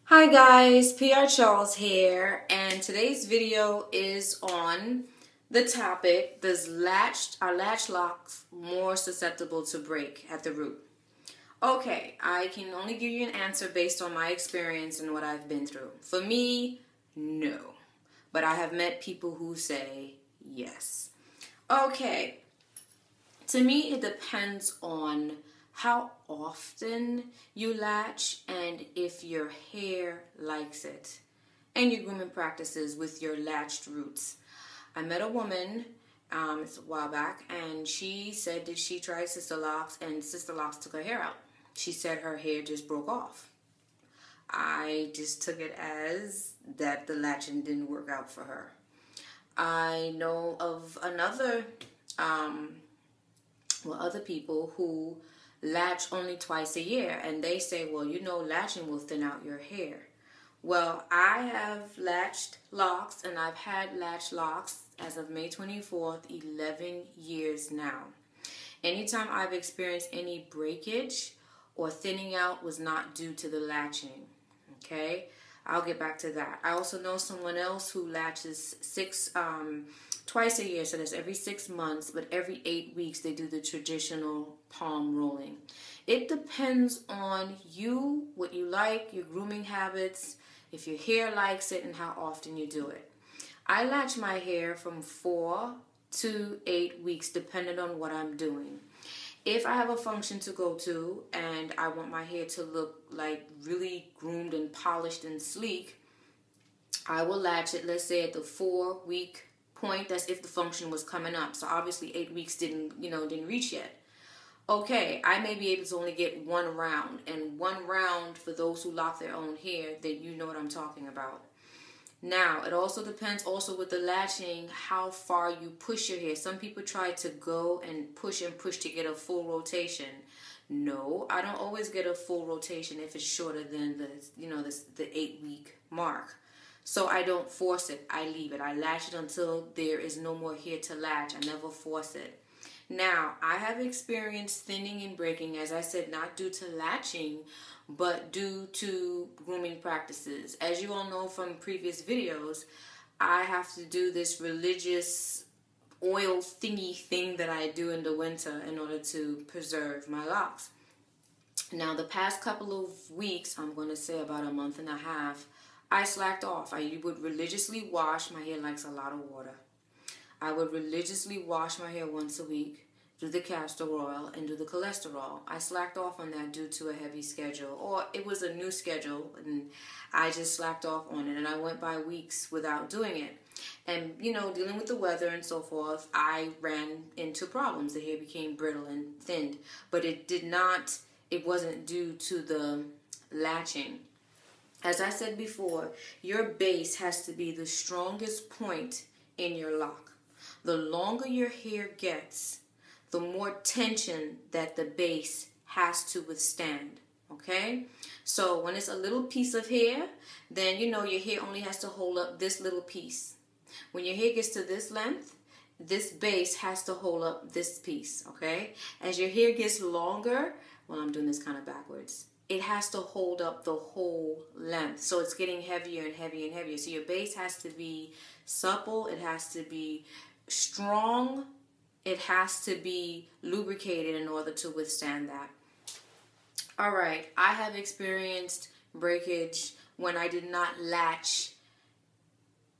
Hi guys, PR Charles here, and today's video is on the topic, are latch locks more susceptible to break at the root? Okay, I can only give you an answer based on my experience and what I've been through. For me, no. But I have met people who say yes. Okay, to me it depends on how often you latch and if your hair likes it and your grooming practices with your latched roots. I met a woman it's a while back, and she said that she tried Sisterlocks and Sisterlocks took her hair out. She said her hair just broke off. I just took it as that the latching didn't work out for her. I know of other people who latch only twice a year, and they say, well, latching will thin out your hair. Well, I have latched locks, and I've had latched locks as of May 24th, 11 years now. Anytime I've experienced any breakage or thinning out was not due to the latching. Okay, I'll get back to that. I also know someone else who latches twice a year, so that's every 6 months, but every 8 weeks they do the traditional palm rolling. It depends on you, what you like, your grooming habits, if your hair likes it, and how often you do it. I latch my hair from 4 to 8 weeks, depending on what I'm doing. If I have a function to go to and I want my hair to look like really groomed and polished and sleek, I will latch it, let's say at the 4-week point. That's if the function was coming up. So obviously 8 weeks didn't reach yet. Okay, I may be able to only get 1 round. And 1 round, for those who lock their own hair, then you know what I'm talking about. Now, it also depends with the latching how far you push your hair. Some people try to go and push to get a full rotation. No, I don't always get a full rotation if it's shorter than the 8-week mark. So I don't force it. I leave it. I latch it until there is no more hair to latch. I never force it. Now, I have experienced thinning and breaking, as I said, not due to latching, but due to grooming practices. As you all know from previous videos, I have to do this religious oil thingy thing that I do in the winter in order to preserve my locks. Now, the past couple of weeks, I'm going to say about a month and a half, I slacked off. I would religiously wash. My hair likes a lot of water. I would religiously wash my hair once a week, do the castor oil, and do the cholesterol. I slacked off on that due to a heavy schedule, or it was a new schedule, and I just slacked off on it, and I went by weeks without doing it. And, dealing with the weather and so forth, I ran into problems. The hair became brittle and thinned, but it wasn't due to the latching. As I said before, your base has to be the strongest point in your lock. The longer your hair gets, the more tension that the base has to withstand, okay? So when it's a little piece of hair, then your hair only has to hold up this little piece. When your hair gets to this length, this base has to hold up this piece, okay? As your hair gets longer, well, I'm doing this kind of backwards, it has to hold up the whole length. So it's getting heavier and heavier and heavier. So your base has to be supple, it has to be strong, it has to be lubricated in order to withstand that. All right, I have experienced breakage when I did not latch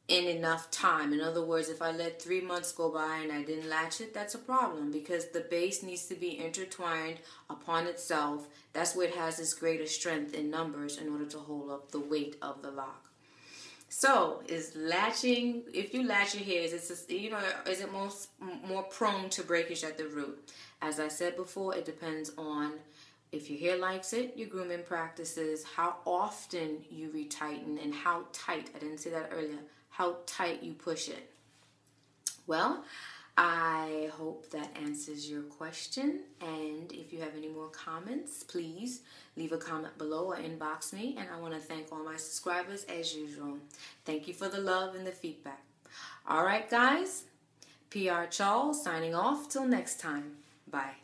in enough time. In other words, if I let 3 months go by and I didn't latch it, that's a problem, because the base needs to be intertwined upon itself. That's where it has its greater strength in numbers in order to hold up the weight of the lock. So, is latching, if you latch your hair, is it more prone to breakage at the root? As I said before, it depends on if your hair likes it, your grooming practices, how often you retighten, and how tight, I didn't say that earlier, how tight you push it. Well, I hope that answers your question, and if you have any more comments, please leave a comment below or inbox me, and I want to thank all my subscribers as usual. Thank you for the love and the feedback. All right, guys, PR Charles signing off till next time. Bye.